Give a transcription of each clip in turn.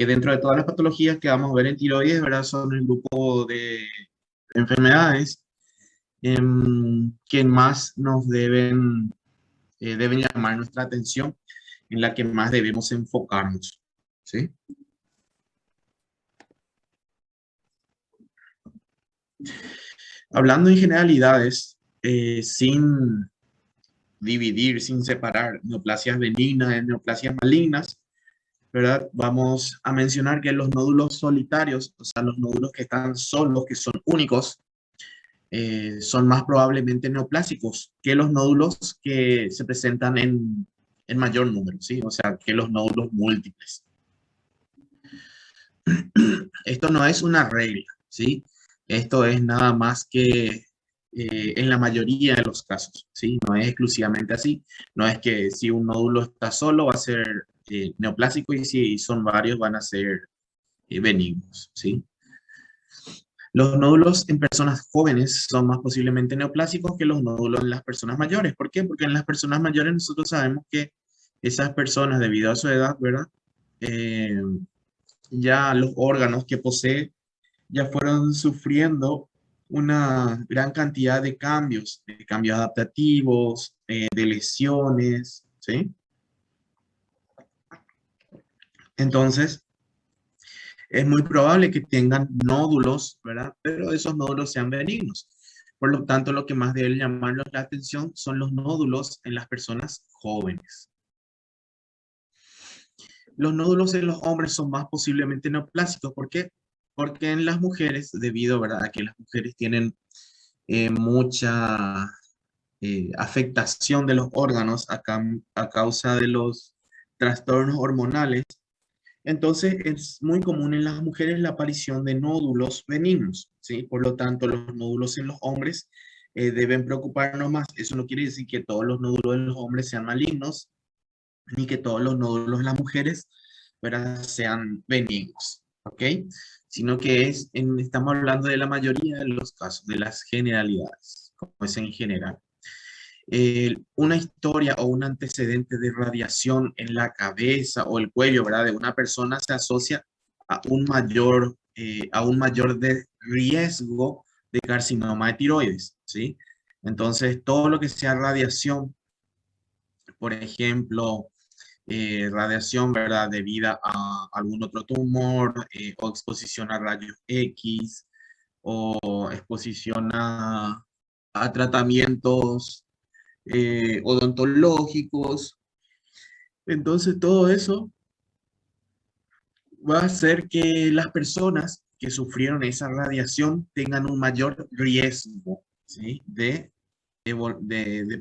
que dentro de todas las patologías que vamos a ver en tiroides, ¿verdad? Son el grupo de enfermedades que más nos deben llamar nuestra atención, en la que más debemos enfocarnos, ¿sí? Hablando en generalidades, sin dividir, sin separar neoplasias benignas de neoplasias malignas, ¿verdad? Vamos a mencionar que los nódulos solitarios, o sea, los nódulos que están solos, que son únicos, son más probablemente neoplásicos que los nódulos que se presentan en mayor número, ¿sí? O sea, que los nódulos múltiples. Esto no es una regla, ¿sí? Esto es nada más que en la mayoría de los casos, ¿sí? No es exclusivamente así. No es que si un nódulo está solo va a ser neoplásico y si son varios van a ser benignos, ¿sí? Los nódulos en personas jóvenes son más posiblemente neoplásicos que los nódulos en las personas mayores. ¿Por qué? Porque en las personas mayores nosotros sabemos que esas personas, debido a su edad, ¿verdad? Eh, ya los órganos que posee ya fueron sufriendo una gran cantidad de cambios adaptativos, de lesiones, ¿sí? Entonces, es muy probable que tengan nódulos, ¿verdad? Pero esos nódulos sean benignos. Por lo tanto, lo que más debe llamarnos la atención son los nódulos en las personas jóvenes. Los nódulos en los hombres son más posiblemente neoplásicos. ¿Por qué? Porque en las mujeres, debido, ¿verdad?, a que las mujeres tienen mucha afectación de los órganos a causa de los trastornos hormonales, entonces es muy común en las mujeres la aparición de nódulos benignos, ¿sí? Por lo tanto, los nódulos en los hombres deben preocuparnos más. Eso no quiere decir que todos los nódulos en los hombres sean malignos, ni que todos los nódulos en las mujeres, ¿verdad?, sean benignos, ¿ok? Sino que estamos hablando de la mayoría de los casos, de las generalidades, como es en general. Una historia o un antecedente de radiación en la cabeza o el cuello, ¿verdad?, de una persona se asocia a un mayor riesgo de carcinoma de tiroides, ¿sí? Entonces, todo lo que sea radiación, por ejemplo, radiación, ¿verdad?, debida a algún otro tumor, o exposición a rayos X, o exposición a tratamientos odontológicos. Entonces, todo eso va a hacer que las personas que sufrieron esa radiación tengan un mayor riesgo, ¿sí?, de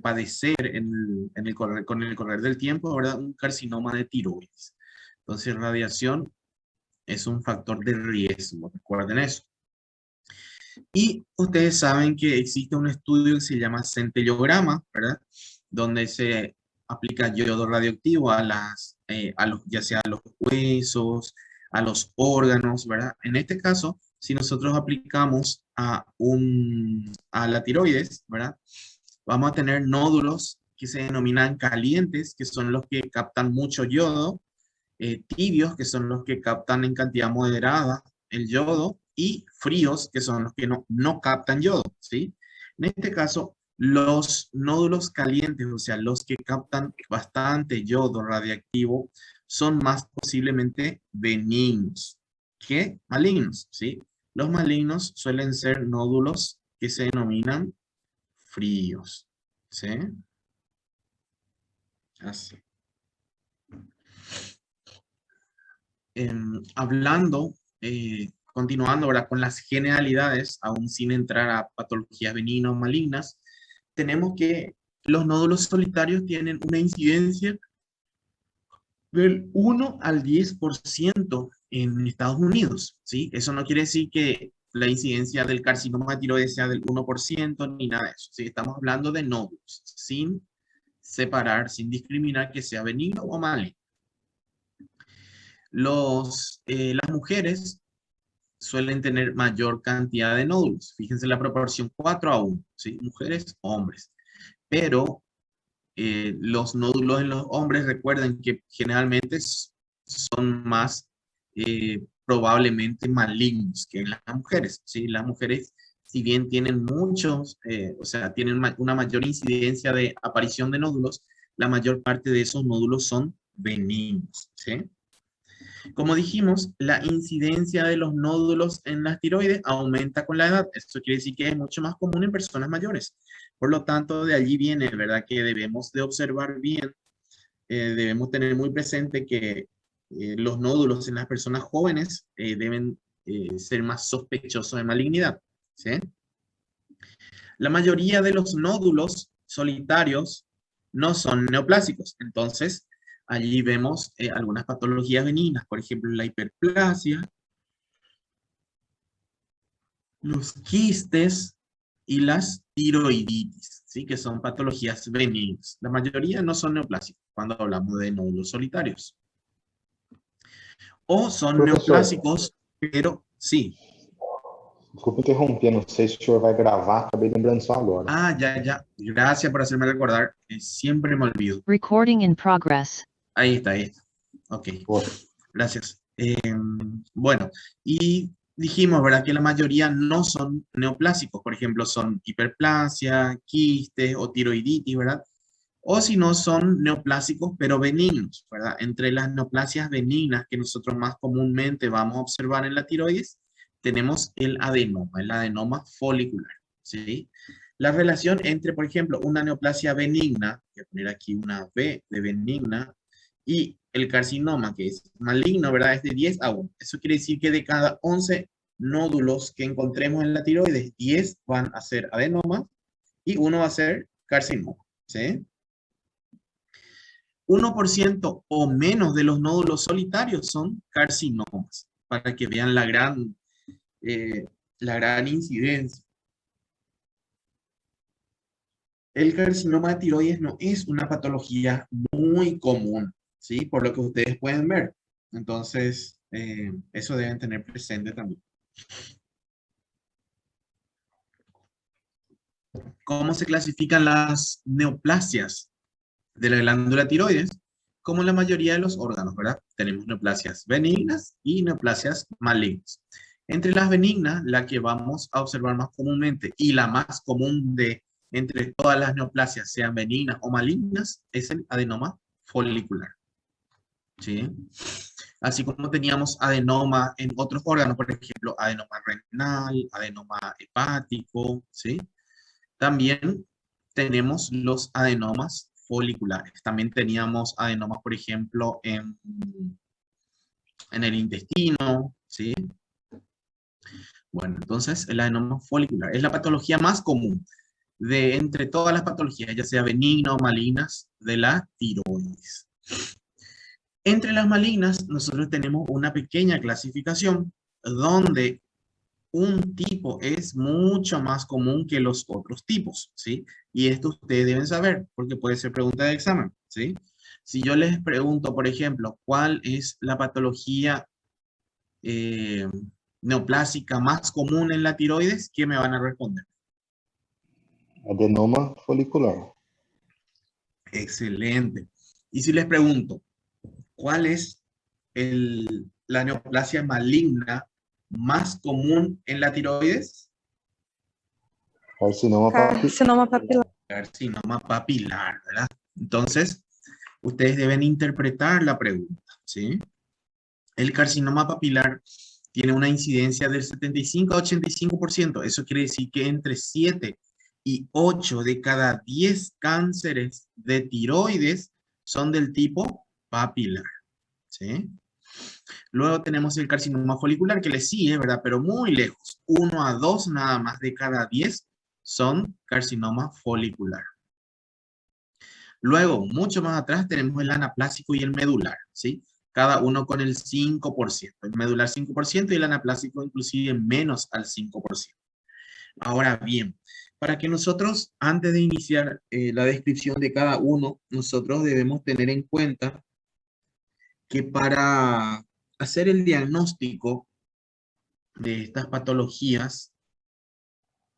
padecer con el correr del tiempo, ¿verdad?, un carcinoma de tiroides. Entonces, radiación es un factor de riesgo, recuerden eso. Y ustedes saben que existe un estudio que se llama centellograma, ¿verdad?, donde se aplica yodo radioactivo ya sea a los huesos, a los órganos, ¿verdad? En este caso, si nosotros aplicamos a la tiroides, ¿verdad?, vamos a tener nódulos que se denominan calientes, que son los que captan mucho yodo, tibios, que son los que captan en cantidad moderada el yodo, y fríos, que son los que no captan yodo, ¿sí? En este caso, los nódulos calientes, o sea, los que captan bastante yodo radiactivo, son más posiblemente benignos que malignos, ¿sí? Los malignos suelen ser nódulos que se denominan fríos, ¿sí? Así. Hablando, continuando ahora con las generalidades, aún sin entrar a patologías benignas o malignas, tenemos que los nódulos solitarios tienen una incidencia del 1 al 10% en Estados Unidos, ¿sí? Eso no quiere decir que la incidencia del carcinoma de tiroides sea del 1% ni nada de eso, ¿sí? Estamos hablando de nódulos, sin separar, sin discriminar que sea benigno o maligno. Las mujeres suelen tener mayor cantidad de nódulos. Fíjense la proporción 4:1, ¿sí? Mujeres, hombres. Pero los nódulos en los hombres, recuerden que generalmente son más probablemente malignos que en las mujeres, ¿sí? Las mujeres, si bien tienen muchos, o sea, tienen una mayor incidencia de aparición de nódulos, la mayor parte de esos nódulos son benignos, ¿sí? Como dijimos, la incidencia de los nódulos en las tiroides aumenta con la edad. Esto quiere decir que es mucho más común en personas mayores. Por lo tanto, de allí viene, ¿verdad? Que debemos de observar bien, debemos tener muy presente que los nódulos en las personas jóvenes deben ser más sospechosos de malignidad, ¿sí? La mayoría de los nódulos solitarios no son neoplásicos. Entonces, allí vemos algunas patologías benignas, por ejemplo, la hiperplasia, los quistes y las tiroiditis, ¿sí? Que son patologías benignas. La mayoría no son neoplásicos cuando hablamos de nódulos solitarios. O son Professor, neoplásicos, pero sí. desculpa interromper, não sei se o senhor vai gravar, acabei lembrando só agora. Ah, ya. Gracias por hacerme recordar. Siempre me olvido. Recording in progress. Ahí está. Ok, Poxa, gracias. Bueno, y dijimos, ¿verdad? Que la mayoría no son neoplásicos. Por ejemplo, son hiperplasia, quistes o tiroiditis, ¿verdad? O si no, son neoplásicos, pero benignos, ¿verdad? Entre las neoplasias benignas que nosotros más comúnmente vamos a observar en la tiroides, tenemos el adenoma folicular, ¿sí? La relación entre, por ejemplo, una neoplasia benigna, voy a poner aquí una B de benigna, y el carcinoma, que es maligno, ¿verdad? Es de 10 a 1. Eso quiere decir que de cada 11 nódulos que encontremos en la tiroides, 10 van a ser adenoma y uno va a ser carcinoma, ¿sí? 1% o menos de los nódulos solitarios son carcinomas, para que vean la gran incidencia. El carcinoma de tiroides no es una patología muy común, ¿sí? Por lo que ustedes pueden ver. Entonces, eso deben tener presente también. ¿Cómo se clasifican las neoplasias de la glándula tiroides? Como en la mayoría de los órganos, ¿verdad? Tenemos neoplasias benignas y neoplasias malignas. Entre las benignas, la que vamos a observar más comúnmente y la más común de entre todas las neoplasias, sean benignas o malignas, es el adenoma folicular, ¿sí? Así como teníamos adenoma en otros órganos, por ejemplo, adenoma renal, adenoma hepático, ¿sí? También tenemos los adenomas foliculares. También teníamos adenomas, por ejemplo, en el intestino, ¿sí? Bueno, entonces el adenoma folicular es la patología más común de entre todas las patologías, ya sea benigna o malignas, de la tiroides. Entre las malignas, nosotros tenemos una pequeña clasificación donde un tipo es mucho más común que los otros tipos, ¿sí? Y esto ustedes deben saber, porque puede ser pregunta de examen, ¿sí? Si yo les pregunto, por ejemplo, ¿cuál es la patología neoplásica más común en la tiroides? ¿Qué me van a responder? adenoma folicular. Excelente. Y si les pregunto, ¿cuál es la neoplasia maligna más común en la tiroides? Carcinoma papilar. Carcinoma papilar, ¿verdad? Entonces, ustedes deben interpretar la pregunta, ¿sí? El carcinoma papilar tiene una incidencia del 75 a 85%. Eso quiere decir que entre 7 y 8 de cada 10 cánceres de tiroides son del tipo papilar, ¿sí? Luego tenemos el carcinoma folicular que le sigue, ¿verdad? Pero muy lejos. 1 a 2 nada más de cada 10 son carcinoma folicular. Luego, mucho más atrás, tenemos el anaplásico y el medular, ¿sí? Cada uno con el 5%. El medular 5% y el anaplásico inclusive menos al 5%. Ahora bien, para que nosotros, antes de iniciar la descripción de cada uno, nosotros debemos tener en cuenta que para hacer el diagnóstico de estas patologías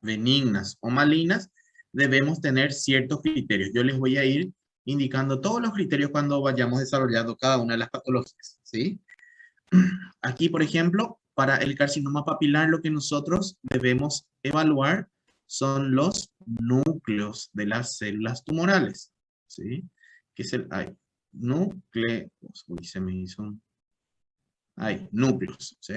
benignas o malignas, debemos tener ciertos criterios. Yo les voy a ir indicando todos los criterios cuando vayamos desarrollando cada una de las patologías, ¿sí? Aquí, por ejemplo, para el carcinoma papilar, lo que nosotros debemos evaluar son los núcleos de las células tumorales, ¿sí? Que es el, ay, núcleos, uy, se me hizo, núcleos, ¿sí?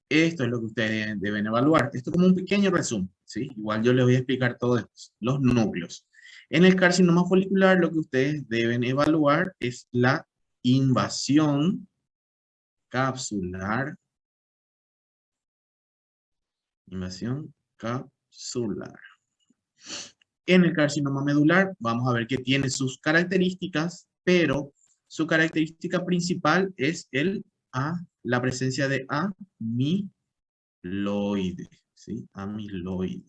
Esto es lo que ustedes deben evaluar. Esto como un pequeño resumen, ¿sí? Igual yo les voy a explicar todo después. Los núcleos. En el carcinoma folicular, lo que ustedes deben evaluar es la invasión capsular. Invasión capsular. En el carcinoma medular, vamos a ver que tiene sus características, pero su característica principal es la presencia de amiloide, ¿sí? Amiloide.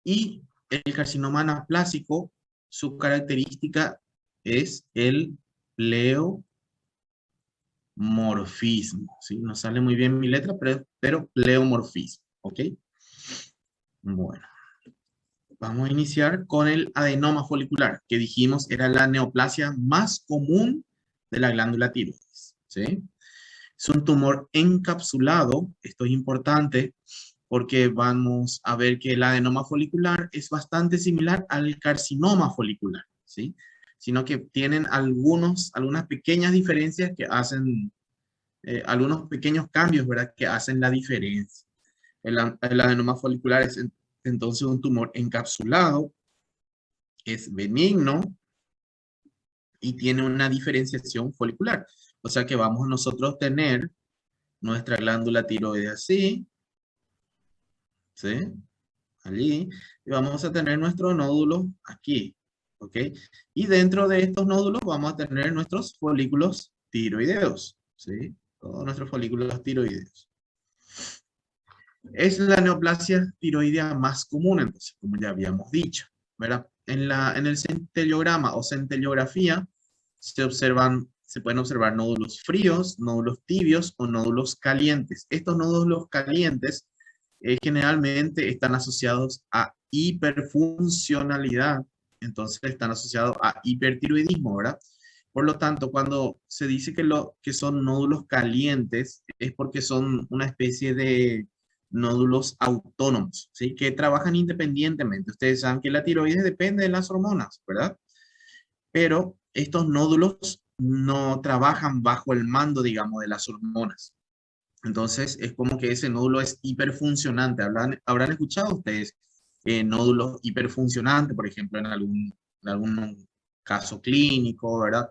Y el carcinoma anaplásico, su característica es el pleomorfismo, ¿sí? No sale muy bien mi letra, pero pleomorfismo, ¿ok? Bueno, vamos a iniciar con el adenoma folicular, que dijimos era la neoplasia más común de la glándula tiroides, ¿sí? Es un tumor encapsulado, esto es importante porque vamos a ver que el adenoma folicular es bastante similar al carcinoma folicular, ¿sí? Sino que tienen algunas pequeñas diferencias que hacen, algunos pequeños cambios, ¿verdad? Que hacen la diferencia. El adenoma folicular es entonces un tumor encapsulado, es benigno y tiene una diferenciación folicular. O sea que vamos a nosotros tener nuestra glándula tiroides así, ¿sí? Allí, y vamos a tener nuestro nódulo aquí, ¿ok? Y dentro de estos nódulos vamos a tener nuestros folículos tiroideos, ¿sí? Todos nuestros folículos tiroideos. Es la neoplasia tiroidea más común, entonces, como ya habíamos dicho, ¿verdad? En el centellograma o centellografía se pueden observar nódulos fríos, nódulos tibios o nódulos calientes. Estos nódulos calientes generalmente están asociados a hiperfuncionalidad, entonces están asociados a hipertiroidismo, ¿verdad? Por lo tanto, cuando se dice que son nódulos calientes, es porque son una especie de nódulos autónomos, ¿sí? Que trabajan independientemente. Ustedes saben que la tiroides depende de las hormonas, ¿verdad? Pero estos nódulos no trabajan bajo el mando, digamos, de las hormonas. Entonces, es como que ese nódulo es hiperfuncionante. Habrán escuchado ustedes nódulos hiperfuncionantes, por ejemplo, en algún caso clínico, ¿verdad?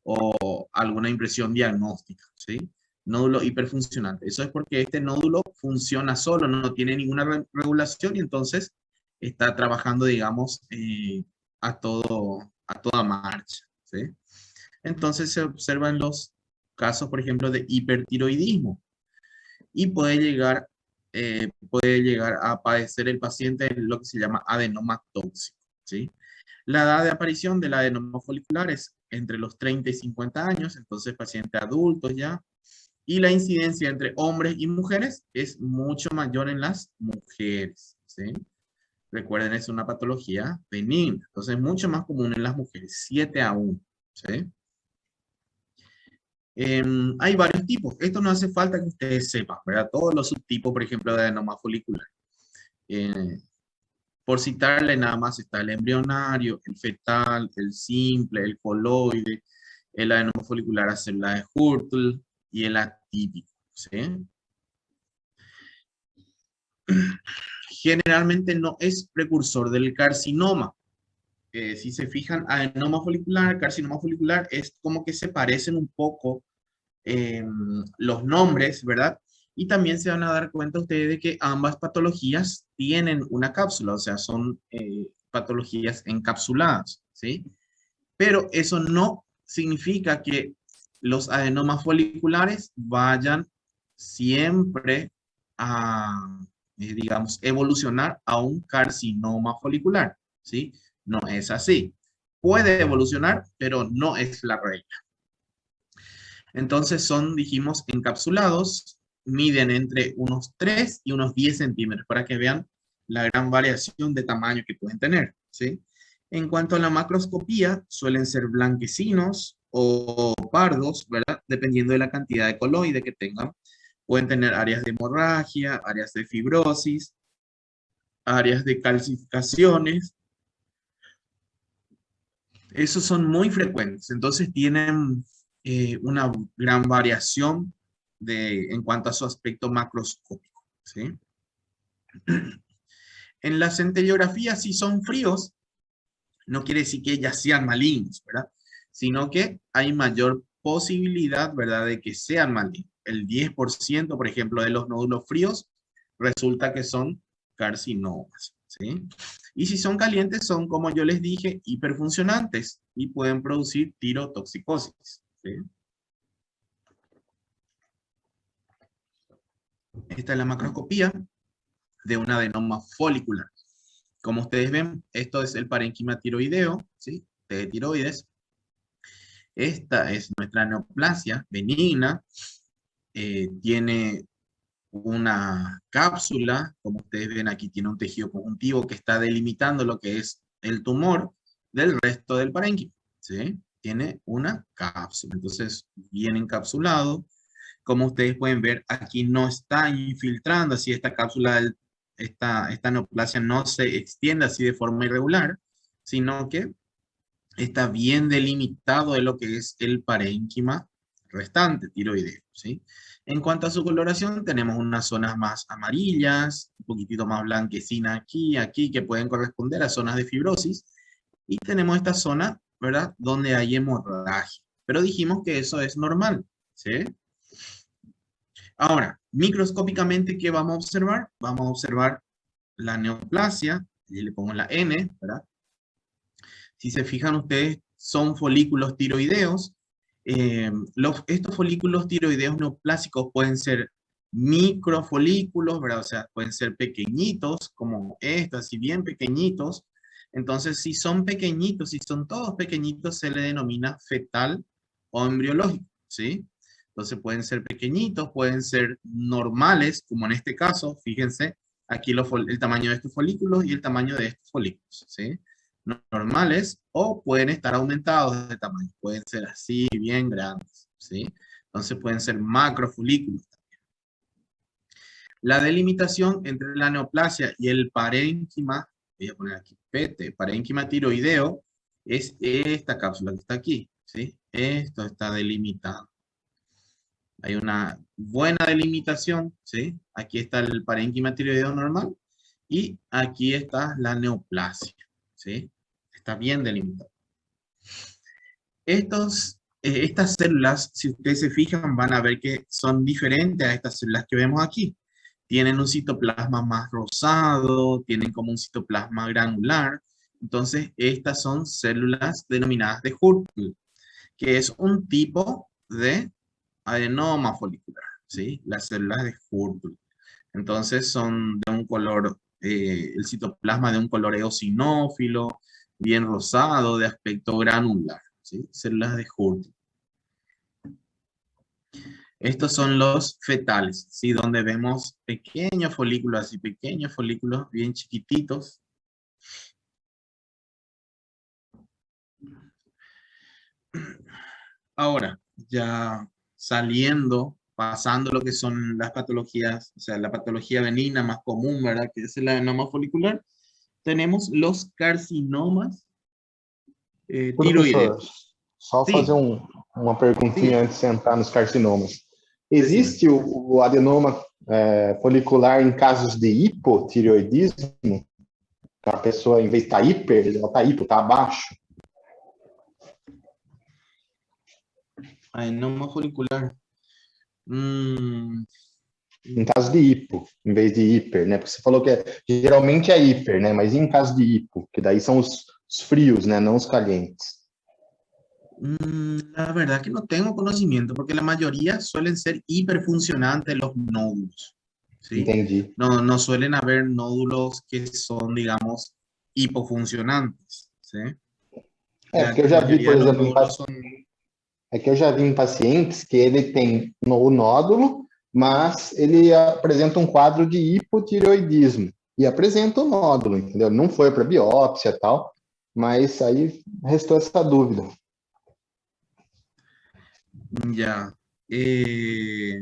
O alguna impresión diagnóstica, ¿sí? Nódulo hiperfuncionante. Eso es porque este nódulo funciona solo, no tiene ninguna regulación y entonces está trabajando, digamos, a toda marcha, ¿sí? Entonces se observan los casos, por ejemplo, de hipertiroidismo y puede llegar a padecer el paciente lo que se llama adenoma tóxico, ¿sí? La edad de aparición del adenoma folicular es entre los 30 y 50 años, entonces pacientes adultos ya, y la incidencia entre hombres y mujeres es mucho mayor en las mujeres, ¿sí? Recuerden, es una patología benigna, entonces es mucho más común en las mujeres, 7 a 1, ¿sí? Hay varios tipos. Esto no hace falta que ustedes sepan, ¿verdad? Todos los subtipos, por ejemplo, de adenoma folicular. Eh, por citarle nada más está el embrionario, el fetal, el simple, el coloide, el adenoma folicular a célula de Hürtel y el atípico, ¿sí? Generalmente no es precursor del carcinoma. Si se fijan, adenoma folicular, carcinoma folicular, es como que se parecen un poco los nombres, ¿verdad? Y también se van a dar cuenta ustedes de que ambas patologías tienen una cápsula, o sea, son patologías encapsuladas, ¿sí? Pero eso no significa que los adenomas foliculares vayan siempre a, digamos, evolucionar a un carcinoma folicular, ¿sí? No es así. Puede evolucionar, pero no es la regla. Entonces son, dijimos, encapsulados, miden entre unos 3 y unos 10 centímetros para que vean la gran variación de tamaño que pueden tener, ¿sí? En cuanto a la macroscopía, suelen ser blanquecinos o pardos, ¿verdad? Dependiendo de la cantidad de coloide que tengan. Pueden tener áreas de hemorragia, áreas de fibrosis, áreas de calcificaciones. Esos son muy frecuentes. Entonces tienen una gran variación en cuanto a su aspecto macroscópico, ¿sí? En la centellografía, si son fríos, no quiere decir que ya sean malignos, ¿verdad? Sino que hay mayor posibilidad, ¿verdad?, de que sean malignos. El 10%, por ejemplo, de los nódulos fríos resulta que son carcinomas, ¿sí? Y si son calientes, son, como yo les dije, hiperfuncionantes y pueden producir tirotoxicosis, ¿sí? Esta es la macroscopía de un adenoma folicular. Como ustedes ven, esto es el parénquima tiroideo, ¿sí?, de tiroides. Esta es nuestra neoplasia benigna. Tiene una cápsula, como ustedes ven aquí, tiene un tejido conjuntivo que está delimitando lo que es el tumor del resto del parénquima, ¿sí? Tiene una cápsula, entonces bien encapsulado. Como ustedes pueden ver, aquí no está infiltrando así esta cápsula, esta neoplasia no se extiende así de forma irregular, sino que está bien delimitado de lo que es el parénquima restante tiroideo, ¿sí? En cuanto a su coloración, tenemos unas zonas más amarillas, un poquitito más blanquecina aquí, que pueden corresponder a zonas de fibrosis, y tenemos esta zona, ¿verdad?, donde hay hemorragia. Pero dijimos que eso es normal, ¿sí? Ahora, microscópicamente, ¿qué vamos a observar? Vamos a observar la neoplasia, y le pongo la N, ¿verdad? Si se fijan ustedes, son folículos tiroideos. Estos folículos tiroideos neoplásicos pueden ser microfolículos, ¿verdad? O sea, pueden ser pequeñitos, como estos, y bien pequeñitos. Entonces, si son pequeñitos, si son todos pequeñitos, se le denomina fetal o embriológico, ¿sí? Entonces, pueden ser pequeñitos, pueden ser normales, como en este caso, fíjense, aquí el tamaño de estos folículos y el tamaño de estos folículos, ¿sí? Normales o pueden estar aumentados de tamaño, pueden ser así bien grandes, ¿sí? Entonces pueden ser macrofolículos. La delimitación entre la neoplasia y el parénquima, voy a poner aquí PT, parénquima tiroideo, es esta cápsula que está aquí, ¿sí? Esto está delimitado. Hay una buena delimitación, ¿sí? Aquí está el parénquima tiroideo normal y aquí está la neoplasia, ¿sí? Está bien delimitado. Estas células, si ustedes se fijan, van a ver que son diferentes a estas células que vemos aquí. Tienen un citoplasma más rosado, tienen como un citoplasma granular. Entonces, estas son células denominadas de Hurtl, que es un tipo de adenoma folicular, ¿sí? Las células de Hurtl. Entonces, son de un color, el citoplasma de un color eosinófilo, bien rosado, de aspecto granular, ¿sí? Células de Hurtl. Estos son los fetales, ¿sí? Donde vemos pequeños folículos, así pequeños folículos bien chiquititos. Ahora, ya saliendo, pasando lo que son las patologías, o sea, la patología benigna más común, ¿verdad?, que es el adenoma folicular, tenemos los carcinomas Professor, tiroideos. só fazer Sí, uma sí, perguntinha antes de entrar nos carcinomas. decime. Existe o adenoma folicular em casos de hipotireoidismo? A pessoa, em vez de estar hiper, ela está hipo, está abaixo. Adenoma folicular. Mm, Em caso de hipo, em vez de hiper, né? Porque você falou que geralmente é hiper, né? Mas em caso de hipo, que daí são os frios, né? Não os calientes. La verdad que no tengo conocimiento, porque la mayoría suelen ser hiperfuncionantes los nódulos, ¿sí? Entendi. No, no suelen haber nódulos que son, digamos, hipofuncionantes, ¿sí? É, La porque eu já vi, mayoría por de los exemplo, nódulos son... é que eu já vi em pacientes que ele tem o nódulo, mas ele apresenta um quadro de hipotireoidismo. E apresenta o nódulo, entendeu? Não foi para biópsia e tal, mas aí restou essa dúvida. Ya. Eh,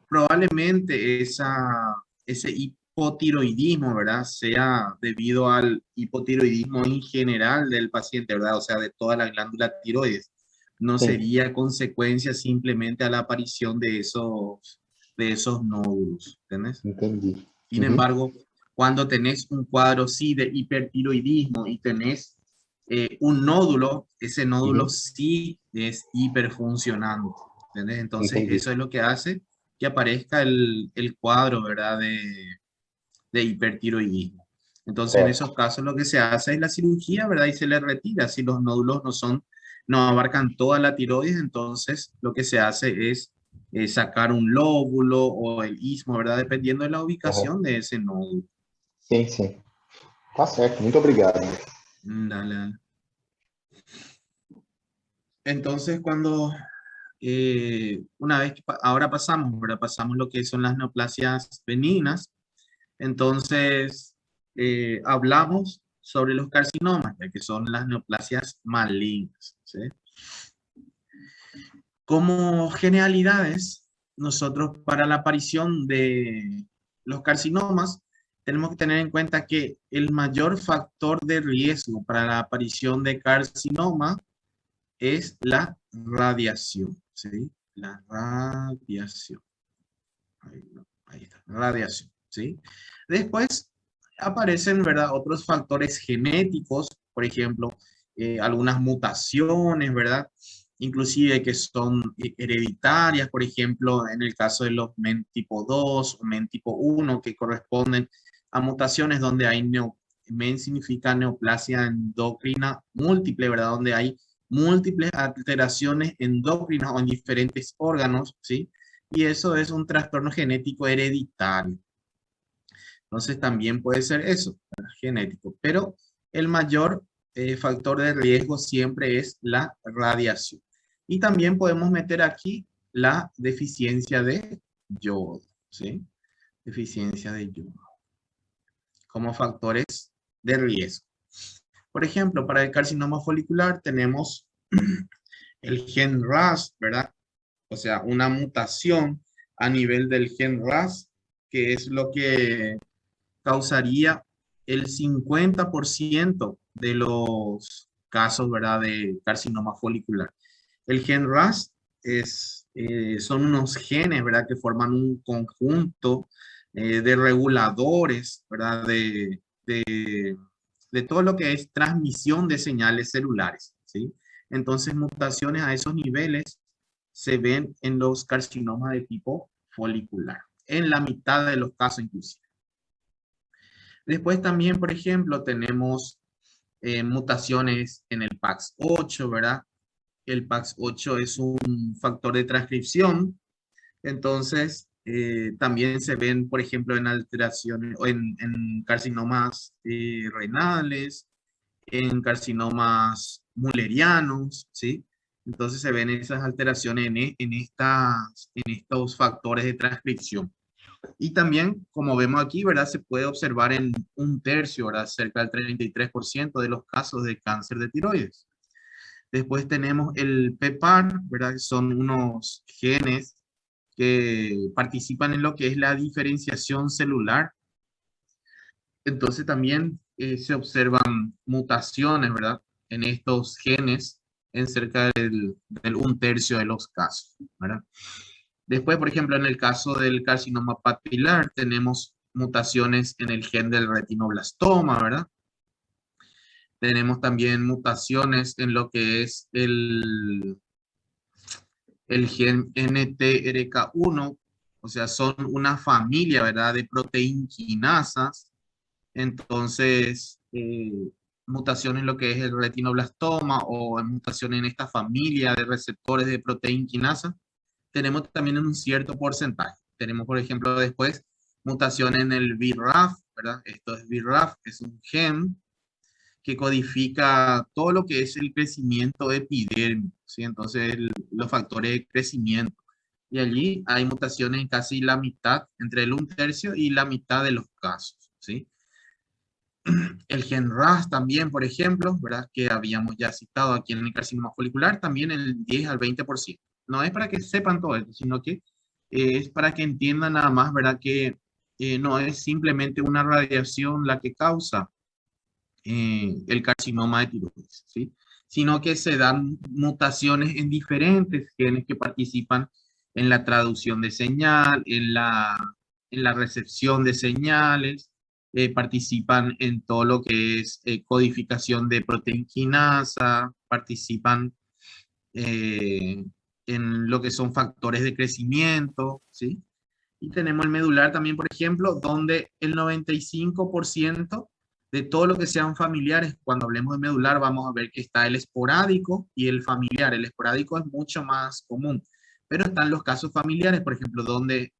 Probablemente ese hipotiroidismo, ¿verdad? Sea debido al hipotiroidismo en general del paciente, ¿verdad? O sea, de toda la glándula tiroides. No Sim, sería consecuencia simplemente a la aparición de esos nódulos, ¿entendés? entendi. Sin Uhum, embargo, cuando tenés un cuadro sí de hipertiroidismo y tenés un nódulo, ese nódulo uhum, sí es hiperfuncionante, ¿entendés? Entonces, entendi. eso es lo que hace que aparezca el cuadro, ¿verdad? De hipertiroidismo. Entonces, en esos Certo. casos lo que se hace es la cirugía, ¿verdad? Y se le retira. Si los nódulos no abarcan toda la tiroides, entonces lo que se hace es sacar un lóbulo o el istmo, ¿verdad? Dependiendo de la Aham. ubicación de ese nódulo. Sim, sim. Tá certo, muito obrigado. Dale, dale. Entonces, una vez que ahora pasamos, ¿verdad? Pasamos lo que son las neoplasias benignas. Entonces, hablamos sobre los carcinomas, ya que son las neoplasias malignas, ¿sí? Como generalidades, nosotros para la aparición de los carcinomas, tenemos que tener en cuenta que el mayor factor de riesgo para la aparición de carcinoma es la radiación, ¿sí? La radiación. Ahí, no, ahí está, radiación, ¿sí? Después aparecen, ¿verdad? Otros factores genéticos, por ejemplo, algunas mutaciones, ¿verdad? Inclusive que son hereditarias, por ejemplo, en el caso de los MEN tipo 2 o MEN tipo 1, que corresponden a mutaciones donde hay MEN significa neoplasia endocrina múltiple, ¿verdad? Donde hay múltiples alteraciones endocrinas o en diferentes órganos, ¿sí? Y eso es un trastorno genético hereditario. Entonces también puede ser eso, ¿verdad? Genético, pero el mayor factor de riesgo siempre es la radiación. Y también podemos meter aquí la deficiencia de yodo, ¿sí? Deficiencia de yodo como factores de riesgo. Por ejemplo, para el carcinoma folicular tenemos el gen RAS, ¿verdad? O sea, una mutación a nivel del gen RAS, que es lo que causaría el 50% de los casos, ¿verdad?, de carcinoma folicular. El gen RAS son unos genes, ¿verdad?, que forman un conjunto de reguladores, ¿verdad?, de todo lo que es transmisión de señales celulares, ¿sí? Entonces, mutaciones a esos niveles se ven en los carcinomas de tipo folicular, en la mitad de los casos inclusive. Después también, por ejemplo, tenemos mutaciones en el PAX8, ¿verdad? El PAX8 es un factor de transcripción, entonces también se ven, por ejemplo, en alteraciones o en carcinomas renales, en carcinomas mullerianos, ¿sí? Entonces se ven esas alteraciones en estos factores de transcripción. Y también, como vemos aquí, ¿verdad? Se puede observar en un tercio, ¿verdad? Cerca del 33% de los casos de cáncer de tiroides. Después tenemos el PPAR, ¿verdad? Que son unos genes que participan en lo que es la diferenciación celular. Entonces también se observan mutaciones, ¿verdad? En estos genes en cerca del un tercio de los casos, ¿verdad? Después, por ejemplo, en el caso del carcinoma papilar, tenemos mutaciones en el gen del retinoblastoma, ¿verdad? Tenemos también mutaciones en lo que es el gen NTRK1, o sea, son una familia, ¿verdad?, de proteinquinasas. Entonces, mutaciones en lo que es el retinoblastoma o mutaciones en esta familia de receptores de proteinquinasa tenemos también un cierto porcentaje. Tenemos, por ejemplo, después mutación en el BRAF, ¿verdad? Esto es BRAF, es un gen que codifica todo lo que es el crecimiento epidérmico, ¿sí? Entonces, los factores de crecimiento. Y allí hay mutaciones en casi la mitad, entre el un tercio y la mitad de los casos, ¿sí? El gen RAS también, por ejemplo, ¿verdad? Que habíamos ya citado aquí en el carcinoma folicular, también el 10 al 20%. No es para que sepan todo esto, sino que es para que entiendan nada más, ¿verdad? Que no es simplemente una radiación la que causa el carcinoma de tiroides, ¿sí? Sino que se dan mutaciones en diferentes genes que participan en la traducción de señal, en la recepción de señales, participan en todo lo que es codificación de proteína quinasa, participan eh, en lo que son factores de crecimiento, ¿sí? Y tenemos el medular también, por ejemplo, donde el 95% de todo lo que sean familiares, cuando hablemos de medular, vamos a ver que está el esporádico y el familiar. El esporádico es mucho más común, pero están los casos familiares, por ejemplo, donde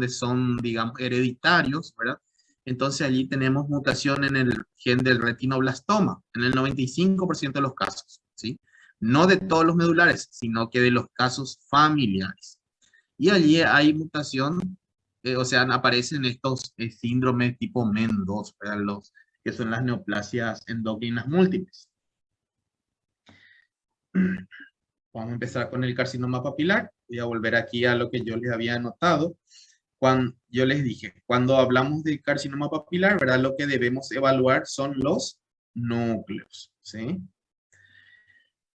son, digamos, hereditarios, ¿verdad? Entonces allí tenemos mutación en el gen del retinoblastoma, en el 95% de los casos, ¿sí? No de todos los medulares, sino que de los casos familiares. Y allí hay mutación, o sea, aparecen estos síndromes tipo MEN2, ¿verdad? Que son las neoplasias endocrinas múltiples. Vamos a empezar con el carcinoma papilar. Voy a volver aquí a lo que yo les había anotado. Cuando yo les dije, cuando hablamos de carcinoma papilar, ¿verdad? Lo que debemos evaluar son los núcleos, ¿sí?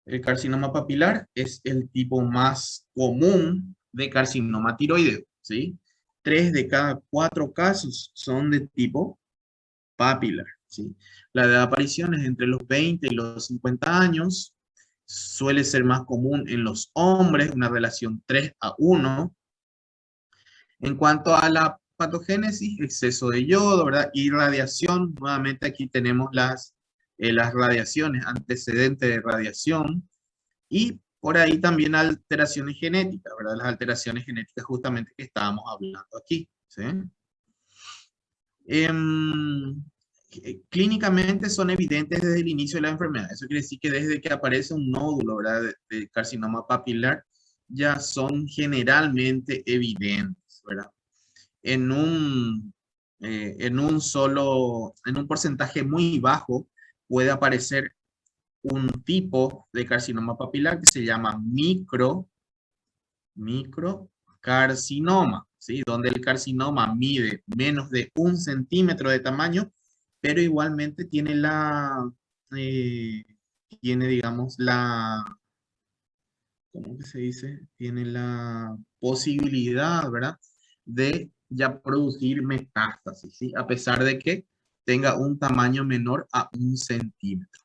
El carcinoma papilar es el tipo más común de carcinoma tiroideo, ¿sí? 3 de cada 4 casos son de tipo papilar, ¿sí? La edad de aparición es entre los 20 y los 50 años. Suele ser más común en los hombres, una relación 3:1. En cuanto a la patogénesis, exceso de yodo, ¿verdad? Y radiación, nuevamente aquí tenemos las radiaciones, antecedentes de radiación. Y por ahí también alteraciones genéticas, ¿verdad? Las alteraciones genéticas justamente que estábamos hablando aquí, ¿sí? Em, Clínicamente son evidentes desde el inicio de la enfermedad. Eso quiere decir que desde que aparece un nódulo, ¿verdad? De carcinoma papilar, ya son generalmente evidentes, ¿verdad? En en un porcentaje muy bajo puede aparecer un tipo de carcinoma papilar que se llama microcarcinoma, ¿sí? Donde el carcinoma mide menos de 1 centímetro de tamaño, pero igualmente eh, digamos, ¿cómo que se dice? Tiene la posibilidad, ¿verdad? De ya producir metástasis, ¿sí? A pesar de que tenga un tamaño menor a 1 centímetro.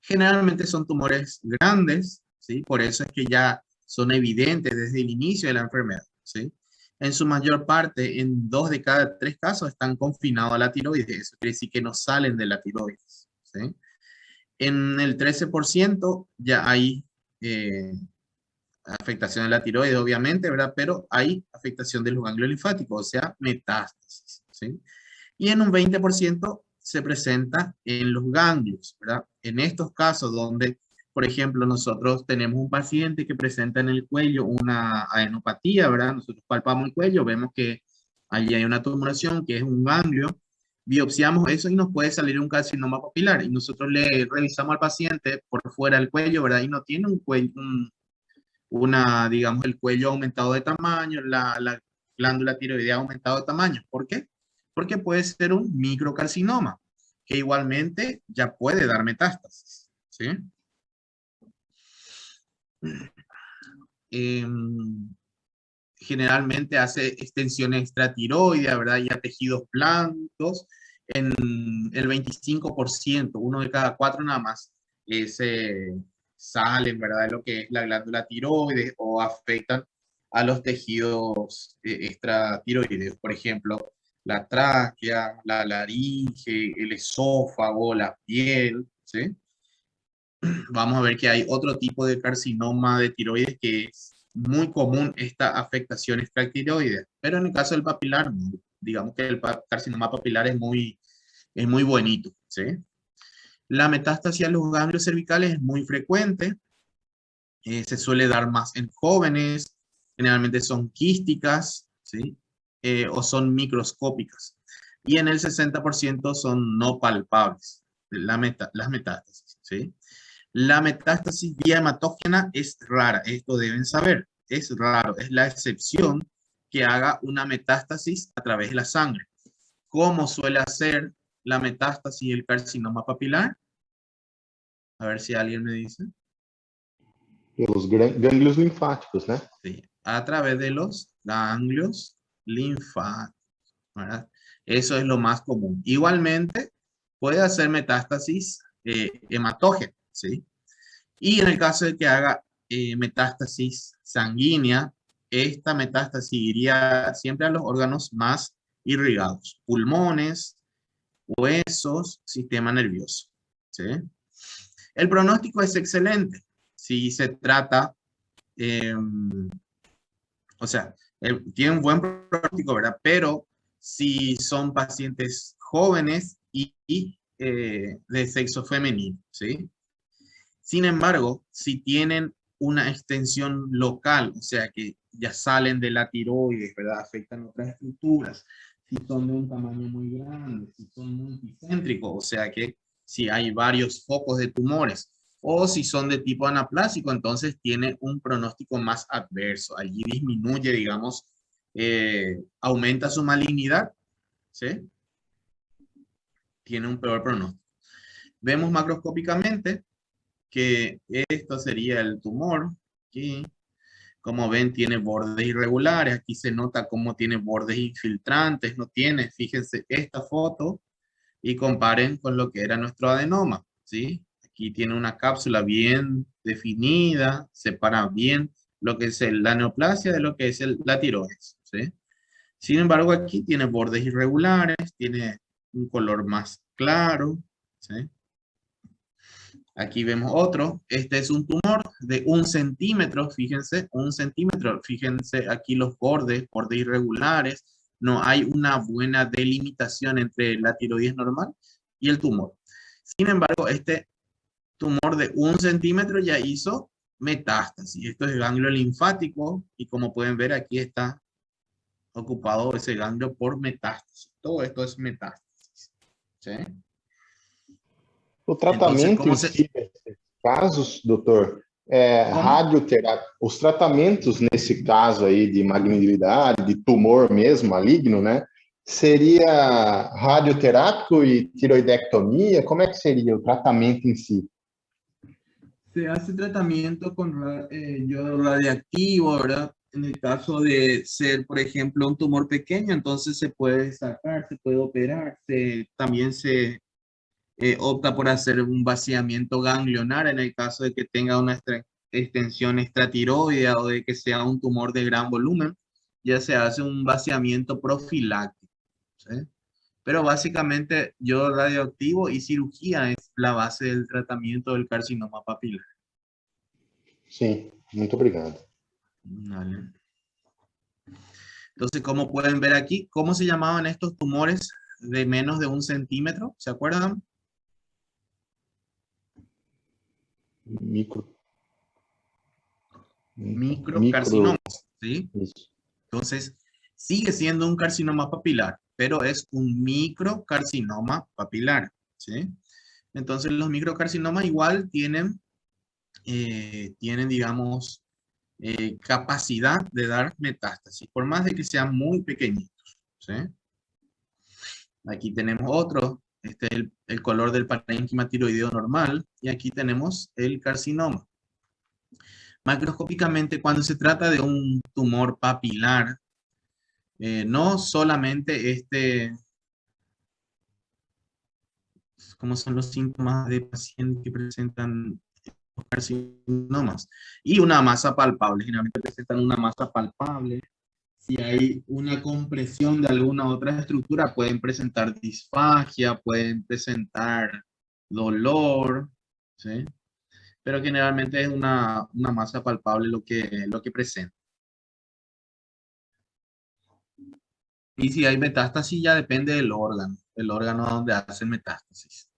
Generalmente son tumores grandes, ¿sí? Por eso es que ya son evidentes desde el inicio de la enfermedad, ¿sí? En su mayor parte, en 2 de cada 3 casos, están confinados a la tiroides. Eso quiere decir que no salen de la tiroides, ¿sí? En el 13% ya hay afectación de la tiroides, obviamente, ¿verdad? Pero hay afectación de los ganglios linfáticos, o sea, metástasis, ¿sí? Y en un 20% se presenta en los ganglios, ¿verdad? En estos casos donde, por ejemplo, nosotros tenemos un paciente que presenta en el cuello una adenopatía, ¿verdad? Nosotros palpamos el cuello, vemos que allí hay una tumoración que es un ganglio, biopsiamos eso y nos puede salir un carcinoma papilar y nosotros le revisamos al paciente por fuera del cuello, ¿verdad? Y no tiene un cuello, digamos, el cuello aumentado de tamaño, la glándula tiroidea aumentado de tamaño. ¿Por qué? Porque puede ser un microcarcinoma, que igualmente ya puede dar metástasis, ¿sí? Generalmente hace extensiones extratiroideas, ¿verdad? Y a tejidos blancos, en el 25%, 1 de cada 4 nada más, se salen, ¿verdad? De lo que es la glándula tiroides o afectan a los tejidos extratiroideos, por ejemplo, la tráquea, la laringe, el esófago, la piel, ¿sí? Vamos a ver que hay otro tipo de carcinoma de tiroides que es muy común esta afectación extratiroidea, pero en el caso del papilar, no. Digamos que el carcinoma papilar es muy bonito, ¿sí? La metástasis a los ganglios cervicales es muy frecuente, se suele dar más en jóvenes, generalmente son quísticas, ¿sí? O son microscópicas. y en el 60% son no palpables, las metástasis, ¿sí? La metástasis vía hematógena es rara, esto deben saber, es raro, es la excepción que haga una metástasis a través de la sangre. ¿Cómo suele hacer la metástasis y el carcinoma papilar? A ver si alguien me dice. Pelos gânglios linfáticos, né? Sí, a través de los ganglios linfáticos, ¿verdad? Eso es lo más común. Igualmente, puede hacer metástasis hematógena, ¿sí? Y en el caso de que haga metástasis sanguínea, esta metástasis iría siempre a los órganos más irrigados, pulmones, huesos, sistema nervioso, ¿sí? El pronóstico es excelente si se trata, eh, o sea, tiene un buen pronóstico, ¿verdad? Pero si son pacientes jóvenes y de sexo femenino, ¿sí? Sin embargo, si tienen una extensión local, o sea que ya salen de la tiroides, ¿verdad? Afectan otras estructuras, si son de un tamaño muy grande, si son multicéntricos, o sea que si hay varios focos de tumores, o si son de tipo anaplásico, entonces tiene un pronóstico más adverso. Allí disminuye, digamos, aumenta su malignidad, ¿sí? Tiene un peor pronóstico. Vemos macroscópicamente que esto sería el tumor. Aquí, como ven, tiene bordes irregulares. Aquí se nota cómo tiene bordes infiltrantes. No tiene, fíjense esta foto y comparen con lo que era nuestro adenoma, ¿sí? Aquí tiene una cápsula bien definida, separa bien lo que es la neoplasia de lo que es la tiroides, ¿sí? Sin embargo, aquí tiene bordes irregulares, tiene un color más claro, ¿sí? Aquí vemos otro. Este es un tumor de 1 centímetro, fíjense, 1 centímetro. Fíjense aquí los bordes irregulares. No hay una buena delimitación entre la tiroides normal y el tumor. Sin embargo, este tumor de 1 centímetro ya hizo metástasis. Esto es ganglio linfático y como pueden ver aquí está ocupado ese ganglio por metástasis. Todo esto es metástasis, ¿sí? O Entonces, tratamento em si, nesses casos, doutor, é ¿cómo? radioterapia. Os tratamentos nesse caso aí de malignidade, de tumor mesmo, maligno, né? Seria radioterápico e tiroidectomia? Como é que seria o tratamento em si? Se hace tratamiento con yodo radiactivo, ¿verdad? En el caso de ser, por ejemplo, un tumor pequeño, entonces se puede sacar, se puede operar, también se opta por hacer un vaciamiento ganglionar en el caso de que tenga una extensión extratiroidea o de que sea un tumor de gran volumen, ya se hace un vaciamiento profiláctico, ¿sí? Pero básicamente yodo radioactivo y cirugía es la base del tratamiento del carcinoma papilar. Sim, muito obrigado. Vale. Entonces, como pueden ver aquí, ¿cómo se llamaban estos tumores de menos de 1 centímetro? ¿Se acuerdan? Micro. Micro. Microcarcinomas, ¿sí? Isso. Entonces, sigue siendo un carcinoma papilar, pero es un microcarcinoma papilar, ¿sí? Entonces, los microcarcinomas igual tienen digamos, capacidad de dar metástasis, por más de que sean muy pequeñitos, ¿sí? Aquí tenemos otro, este es el color del parénquima tiroideo normal, y aquí tenemos el carcinoma. Macroscópicamente, cuando se trata de un tumor papilar, no solamente ¿cómo son los síntomas de pacientes que presentan carcinomas? Y una masa palpable, generalmente presentan una masa palpable. Si hay una compresión de alguna otra estructura, pueden presentar disfagia, pueden presentar dolor, ¿sí? Pero generalmente es una masa palpable lo que presenta. Y si hay metástasis ya depende del órgano donde hacen metástasis.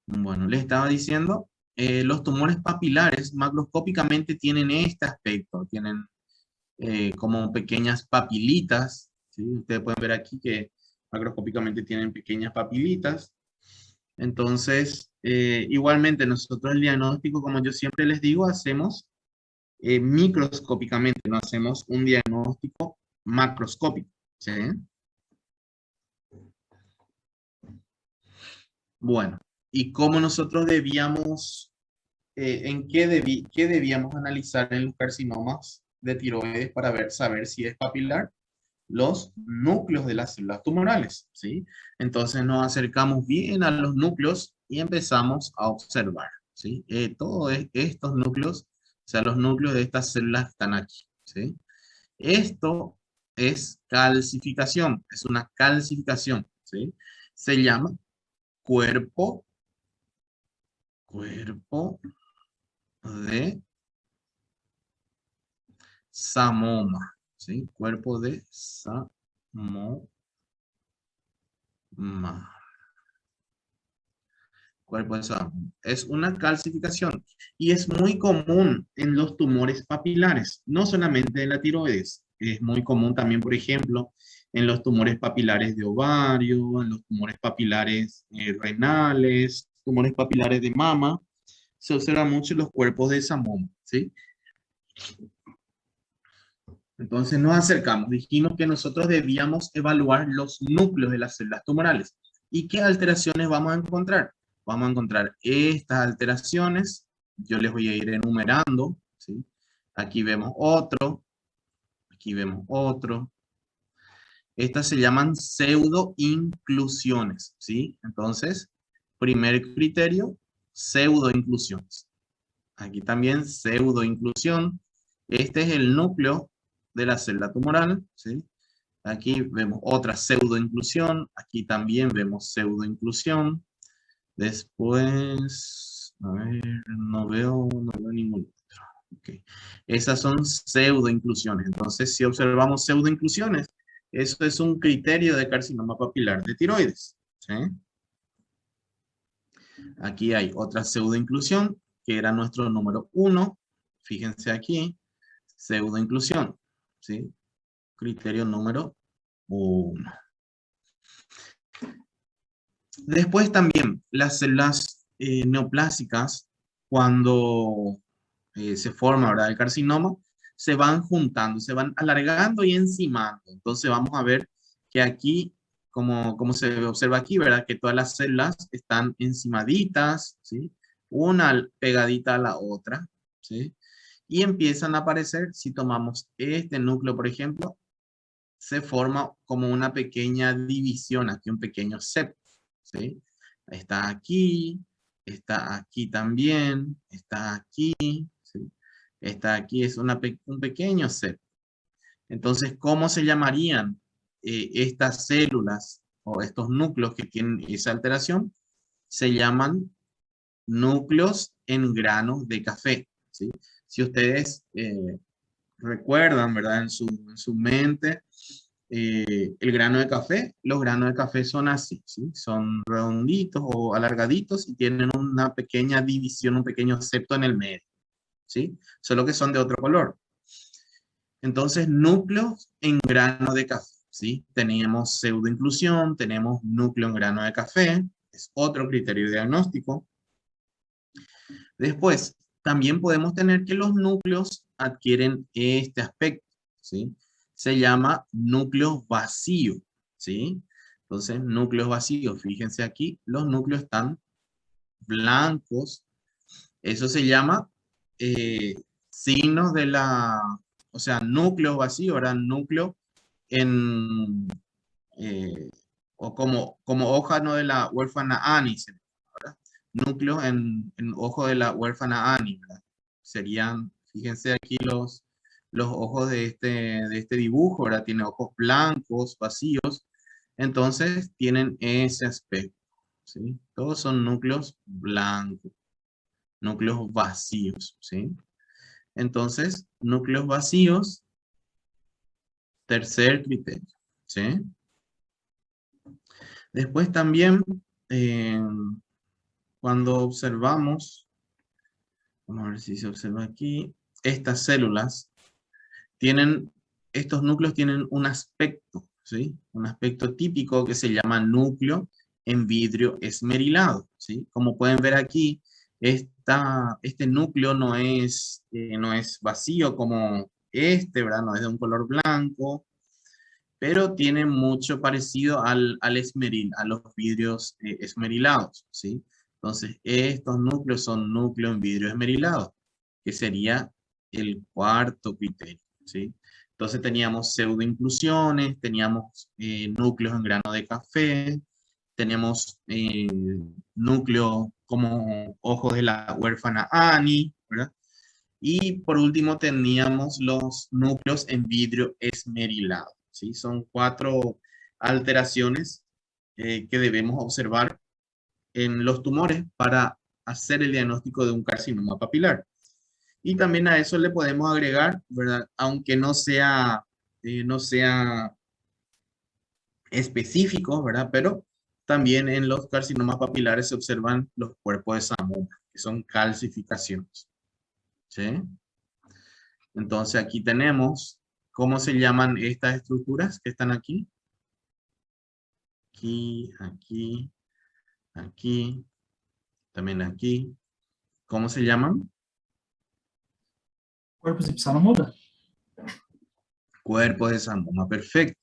Bueno, les estaba diciendo, los tumores papilares macroscópicamente tienen este aspecto, tienen como pequeñas papilitas, ¿sí? Ustedes pueden ver aquí que macroscópicamente tienen pequeñas papilitas. Entonces, igualmente nosotros el diagnóstico, como yo siempre les digo, hacemos microscópicamente, no hacemos un diagnóstico macroscópico, ¿sí? Bueno, ¿y cómo nosotros debíamos, qué debíamos analizar en los carcinomas de tiroides para saber si es papilar? Los núcleos de las células tumorales, ¿sí? Entonces nos acercamos bien a los núcleos y empezamos a observar, ¿sí? Todos estos núcleos, o sea, los núcleos de estas células están aquí, ¿sí? Esto es calcificación, es una calcificación, ¿sí? Se llama cuerpo, cuerpo de Samoma, ¿sí? Cuerpo de Samoma. Cuerpo de Samoma. Es una calcificación y es muy común en los tumores papilares, no solamente en la tiroides. Es muy común también, por ejemplo, en los tumores papilares de ovario, en los tumores papilares renales, tumores papilares de mama. Se observan mucho los cuerpos de Samoma, ¿sí? Entonces nos acercamos, dijimos que nosotros debíamos evaluar los núcleos de las células tumorales. ¿Y qué alteraciones vamos a encontrar? Vamos a encontrar estas alteraciones, yo les voy a ir enumerando, ¿sí? Aquí vemos otro, aquí vemos otro. Estas se llaman pseudoinclusiones, ¿sí? Entonces, primer criterio, pseudoinclusiones. Aquí también pseudoinclusión. Este es el núcleo de la célula tumoral, ¿sí? Aquí vemos otra pseudoinclusión. Aquí también vemos pseudoinclusión. Después, a ver, no veo ningún otro. Okay. Esas son pseudoinclusiones. Entonces, si observamos pseudoinclusiones, eso es un criterio de carcinoma papilar de tiroides, ¿sí? Aquí hay otra pseudoinclusión, que era nuestro número 1. Fíjense aquí, pseudoinclusión, ¿sí? Criterio número 1. Después también, las células neoplásicas, cuando se forma, ¿verdad?, el carcinoma, se van juntando, se van alargando y encimando. Entonces vamos a ver que aquí, como se observa aquí, ¿verdad?, que todas las células están encimaditas, ¿sí? Una pegadita a la otra, ¿sí? Y empiezan a aparecer, si tomamos este núcleo, por ejemplo, se forma como una pequeña división, aquí un pequeño septo, ¿sí? Está aquí también, está aquí, ¿sí? Está aquí, es un pequeño septo. Entonces, ¿cómo se llamarían estas células o estos núcleos que tienen esa alteración? Se llaman núcleos en granos de café, ¿sí? Si ustedes recuerdan, ¿verdad? En su mente, el grano de café, los granos de café son así, ¿sí? Son redonditos o alargaditos y tienen una pequeña división, un pequeño septo en el medio, ¿sí? Solo que son de otro color. Entonces, núcleos en grano de café, ¿sí? Teníamos pseudoinclusión, tenemos núcleo en grano de café, es otro criterio diagnóstico. Después, también podemos tener que los núcleos adquieren este aspecto, ¿sí? Se llama núcleo vacío, ¿sí? Entonces, núcleos vacíos, fíjense aquí, los núcleos están blancos. Eso se llama signos de o sea, núcleos vacíos, ¿verdad? Núcleo en, eh, o como hoja, ¿no?, de la huérfana Annie, ¿verdad? Núcleos en ojo de la huérfana Annie, ¿verdad? Serían, fíjense aquí los ojos de este dibujo, ¿verdad? Tiene ojos blancos, vacíos, entonces tienen ese aspecto, ¿sí? Todos son núcleos blancos, núcleos vacíos, ¿sí? Entonces, núcleos vacíos, tercer criterio, ¿sí? Después también, eh, cuando observamos, vamos a ver si se observa aquí, estas células tienen, estos núcleos tienen un aspecto, ¿sí? Un aspecto típico que se llama núcleo en vidrio esmerilado, ¿sí? Como pueden ver aquí, este núcleo no es vacío como este, ¿verdad? No es de un color blanco, pero tiene mucho parecido al esmeril, a los vidrios esmerilados, ¿sí? Entonces, estos núcleos son núcleos en vidrio esmerilado, que sería el cuarto criterio, ¿sí? Entonces teníamos pseudoinclusiones, teníamos núcleos en grano de café, tenemos núcleos como ojos de la huérfana Annie, ¿verdad? Y por último teníamos los núcleos en vidrio esmerilado, ¿sí? Son 4 alteraciones que debemos observar en los tumores para hacer el diagnóstico de un carcinoma papilar. Y también a eso le podemos agregar, ¿verdad? Aunque no sea específico, ¿verdad? Pero también en los carcinomas papilares se observan los cuerpos de Samoma, que son calcificaciones, ¿sí? Entonces aquí tenemos, ¿cómo se llaman estas estructuras que están aquí? Aquí, aquí, aquí, también aquí. ¿Cómo se llaman? Cuerpos de Psanomova. Cuerpos de Samoma, perfecto.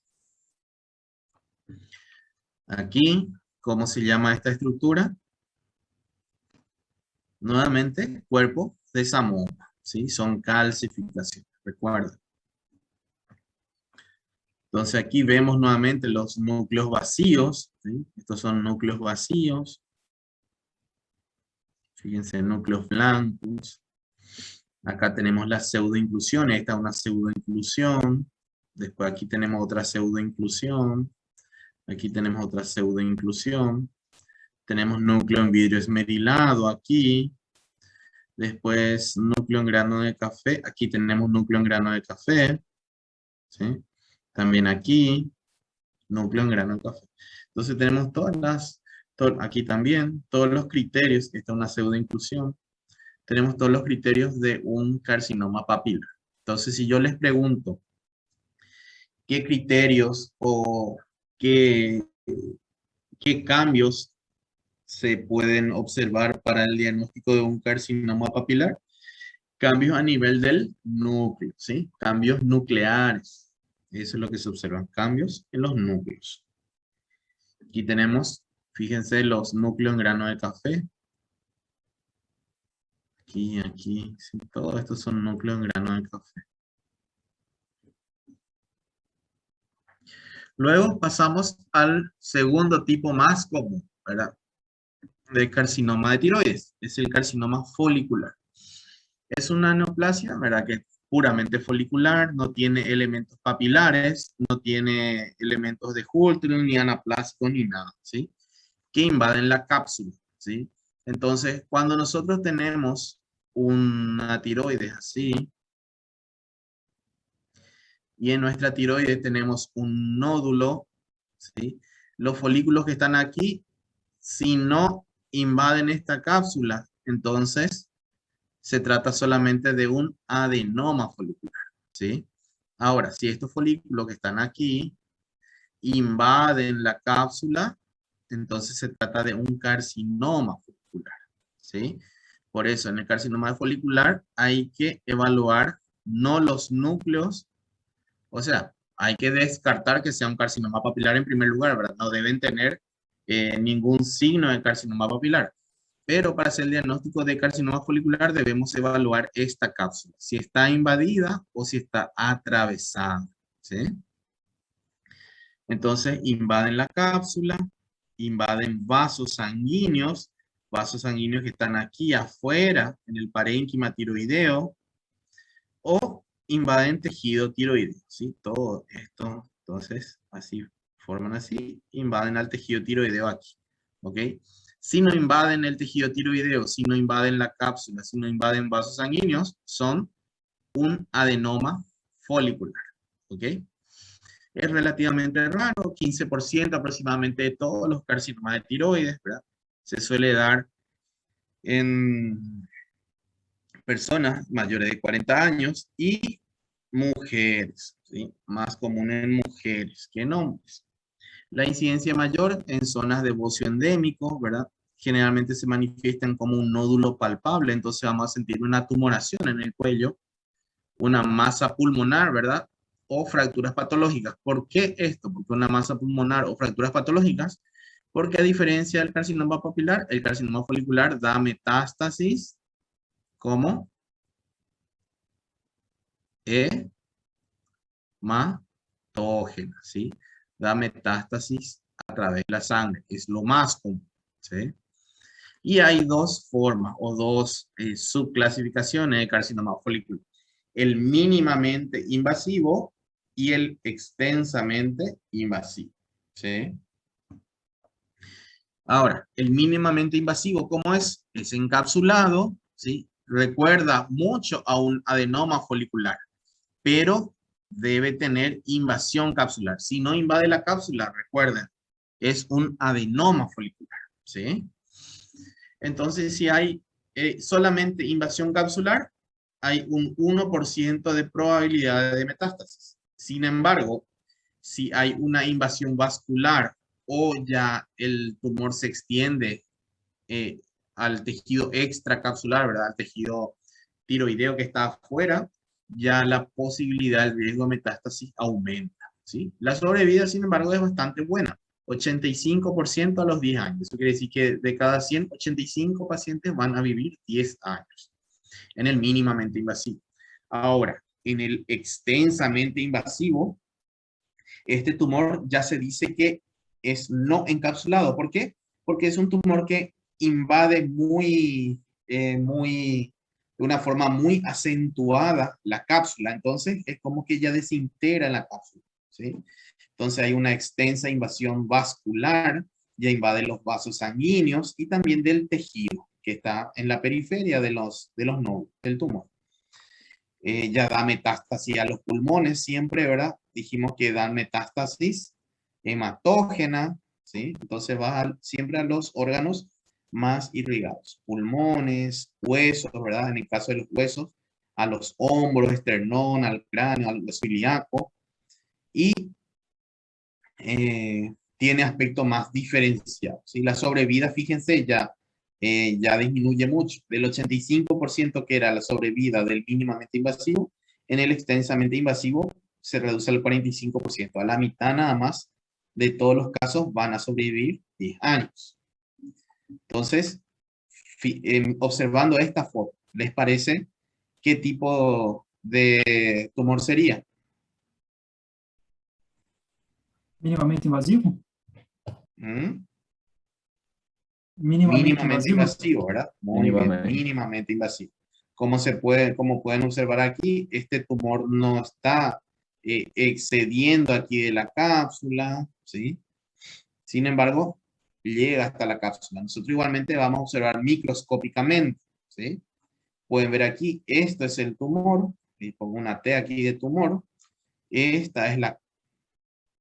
Aquí, ¿cómo se llama esta estructura? Nuevamente, cuerpo de Samoma, ¿sí? Son calcificaciones, recuerda. Entonces aquí vemos nuevamente los núcleos vacíos, ¿sí? Estos son núcleos vacíos. Fíjense, núcleos blancos. Acá tenemos la pseudoinclusión, esta es una pseudoinclusión. Después aquí tenemos otra pseudoinclusión. Aquí tenemos otra pseudoinclusión. Tenemos núcleo en vidrio esmerilado aquí. Después núcleo en grano de café. Aquí tenemos núcleo en grano de café, ¿sí? También aquí, núcleo en grano de café. Entonces tenemos aquí también, todos los criterios. Esta es una pseudoinclusión. Tenemos todos los criterios de un carcinoma papilar. Entonces, si yo les pregunto qué criterios o qué, qué cambios se pueden observar para el diagnóstico de un carcinoma papilar, cambios a nivel del núcleo, ¿sí? Cambios nucleares. Eso es lo que se observan, cambios en los núcleos. Aquí tenemos, fíjense, los núcleos en grano de café. Aquí, sí, todos estos son núcleos en grano de café. Luego pasamos al segundo tipo más común, ¿verdad? De carcinoma de tiroides, es el carcinoma folicular. Es una neoplasia, ¿verdad? Que es puramente folicular, no tiene elementos papilares, no tiene elementos de Hultgren, ni anaplásicos, ni nada, ¿sí? Que invaden la cápsula, ¿sí? Entonces, cuando nosotros tenemos una tiroides así, y en nuestra tiroides tenemos un nódulo, ¿sí? Los folículos que están aquí, si no invaden esta cápsula, entonces se trata solamente de un adenoma folicular, ¿sí? Ahora, si estos folículos que están aquí invaden la cápsula, entonces se trata de un carcinoma folicular, ¿sí? Por eso, en el carcinoma folicular hay que evaluar no los núcleos, o sea, hay que descartar que sea un carcinoma papilar en primer lugar, ¿verdad? No deben tener ningún signo de carcinoma papilar. Pero para hacer el diagnóstico de carcinoma folicular debemos evaluar esta cápsula, si está invadida o si está atravesada, ¿sí? Entonces invaden la cápsula, invaden vasos sanguíneos que están aquí afuera en el parénquima tiroideo, o invaden tejido tiroideo, ¿sí? Todo esto, entonces, así, forman así, invaden al tejido tiroideo aquí, ¿ok? Si no invaden el tejido tiroideo, si no invaden la cápsula, si no invaden vasos sanguíneos, son un adenoma folicular, ¿ok? Es relativamente raro, 15% aproximadamente de todos los carcinomas de tiroides, ¿verdad? Se suele dar en personas mayores de 40 años y mujeres, ¿sí? Más común en mujeres que en hombres. La incidencia mayor en zonas de bocio endémico, ¿verdad? Generalmente se manifiestan como un nódulo palpable, entonces vamos a sentir una tumoración en el cuello, una masa pulmonar, ¿verdad? O fracturas patológicas. ¿Por qué esto? Porque una masa pulmonar o fracturas patológicas, porque a diferencia del carcinoma papilar, el carcinoma folicular da metástasis como hematógena, ¿sí? Da metástasis a través de la sangre, es lo más común, ¿sí? Y hay dos formas o dos subclasificaciones de carcinoma folicular. El mínimamente invasivo y el extensamente invasivo, ¿sí? Ahora, el mínimamente invasivo, ¿cómo es? Es encapsulado, ¿sí? Recuerda mucho a un adenoma folicular, pero debe tener invasión capsular. Si no invade la cápsula, recuerden, es un adenoma folicular, ¿sí? Entonces, si hay solamente invasión capsular, hay un 1% de probabilidad de metástasis. Sin embargo, si hay una invasión vascular o ya el tumor se extiende eh, al tejido extracapsular, ¿verdad? Al tejido tiroideo que está afuera, ya la posibilidad, el riesgo de metástasis aumenta, ¿sí? La sobrevida, sin embargo, es bastante buena. 85% a los 10 años. Eso quiere decir que de cada 100, 85 pacientes van a vivir 10 años en el mínimamente invasivo. Ahora, en el extensamente invasivo, este tumor ya se dice que es no encapsulado. ¿Por qué? Porque es un tumor que invade de una forma muy acentuada la cápsula. Entonces, es como que ya desintegra la cápsula, ¿sí? Entonces, hay una extensa invasión vascular, ya invade los vasos sanguíneos y también del tejido que está en la periferia de los nódulos del tumor. Ya da metástasis a los pulmones siempre, ¿verdad? Dijimos que dan metástasis hematógena, ¿sí? Entonces va siempre a los órganos más irrigados, pulmones, huesos, ¿verdad? En el caso de los huesos, a los hombros, esternón, al cráneo, al hueso ilíaco, y tiene aspecto más diferenciado, ¿sí? La sobrevida, fíjense, ya disminuye mucho. Del 85% que era la sobrevida del mínimamente invasivo, en el extensamente invasivo se reduce al 45%. A la mitad nada más de todos los casos van a sobrevivir 10 años. Entonces, observando esta foto, ¿les parece qué tipo de tumor sería? Minimamente invasivo? ¿Mm? Minimamente Mínimamente invasivo. invasivo, ¿verdad? Muy bien, Mínimamente. mínimamente invasivo. Como pueden observar aquí, este tumor no está excediendo aquí de la cápsula, ¿sí? Sin embargo, llega hasta la cápsula. Nosotros igualmente vamos a observar microscópicamente, ¿sí? Pueden ver aquí, esto es el tumor, y pongo una T aquí de tumor. Esta es la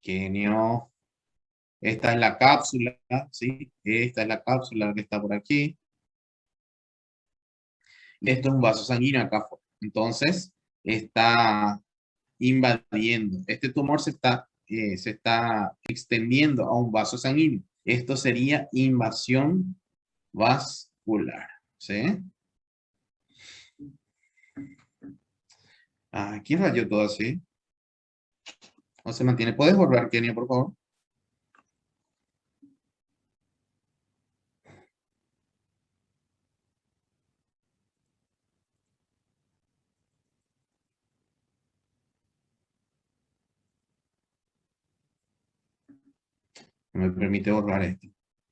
quenio, esta es la cápsula, ¿sí? Esta es la cápsula que está por aquí. Esto es un vaso sanguíneo acá afuera. Entonces, está invadiendo. Este tumor se está extendiendo a un vaso sanguíneo. Esto sería invasión vascular. ¿Sí? Aquí rayó todo así. No se mantiene. ¿Puedes borrar, Kenia, por favor? No me permite borrar esto.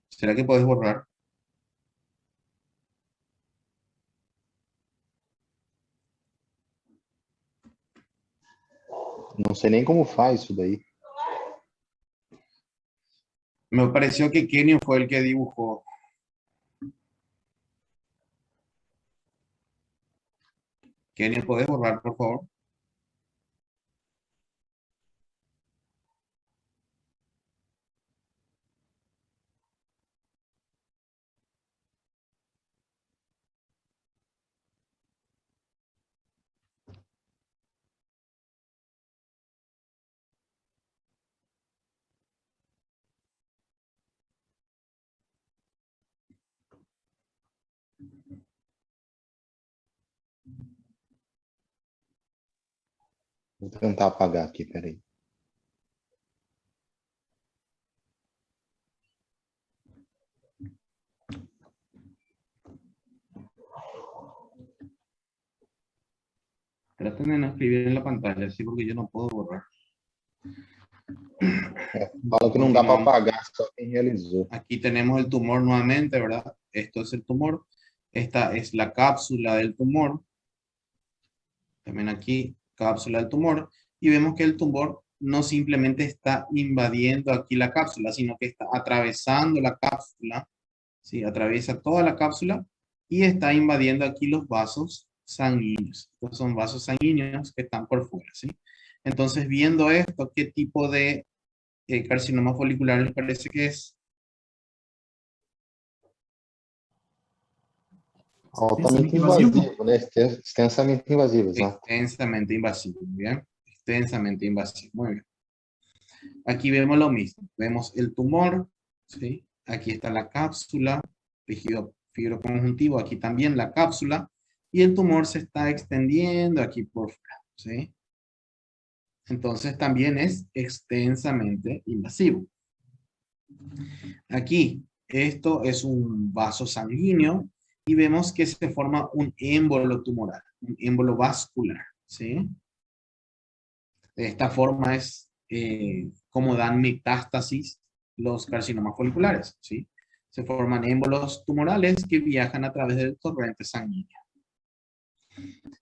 ¿Será que puedes borrar? Não sei nem como faz isso daí. Me pareció que Kenio fue el que dibujó. Kenio, ¿puedes borrar, por favor? Vou tentar apagar aqui, peraí. Traten de no escribir en la pantalla, así porque yo no puedo borrar. Fala que não dá para Continuamos. apagar, só quem realizou. Aquí tenemos el tumor nuevamente, ¿verdad? Esto es el tumor. Esta es la cápsula del tumor. También aquí, cápsula del tumor. Y vemos que el tumor no simplemente está invadiendo aquí la cápsula, sino que está atravesando la cápsula, ¿sí? Atraviesa toda la cápsula y está invadiendo aquí los vasos sanguíneos. Estos son vasos sanguíneos que están por fuera, ¿sí? Entonces, viendo esto, ¿qué tipo de carcinoma folicular les parece que es? Altamente invasivo, né? Extensamente invasivo, exato. Extensamente invasivo, ¿bien? Extensamente invasivo, muy bien. Aquí vemos lo mismo, vemos el tumor, ¿sí? Aquí está la cápsula, tejido fibroconjuntivo, aquí también la cápsula, y el tumor se está extendiendo aquí por fuera, ¿sí? Entonces también es extensamente invasivo. Aquí, esto es un vaso sanguíneo, y vemos que se forma un émbolo tumoral, un émbolo vascular, ¿sí? De esta forma es como dan metástasis los carcinomas foliculares, ¿sí? Se forman émbolos tumorales que viajan a través del torrente sanguíneo.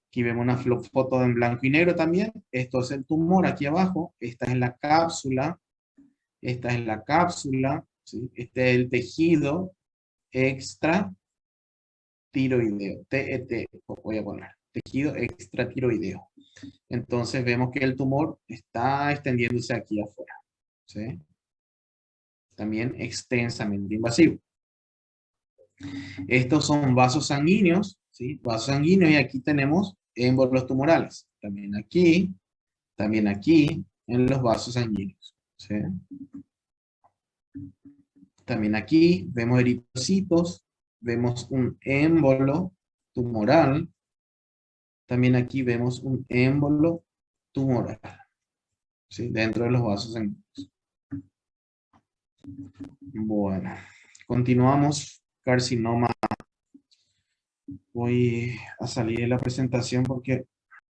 Aquí vemos una foto en blanco y negro también. Esto es el tumor aquí abajo. Esta es la cápsula. Esta es la cápsula, ¿sí? Este es el tejido extratiroideo. TET, voy a poner. Tejido extratiroideo. Entonces vemos que el tumor está extendiéndose aquí afuera, ¿sí? También extensamente invasivo. Estos son vasos sanguíneos, ¿sí? Vasos sanguíneos, y aquí tenemos émbolos tumorales. También aquí, en los vasos sanguíneos, ¿sí? También aquí vemos eritrocitos, vemos un émbolo tumoral. También aquí vemos un émbolo tumoral, ¿sí? Dentro de los vasos sanguíneos. Bueno, continuamos. Carcinoma. Voy a salir de la presentación porque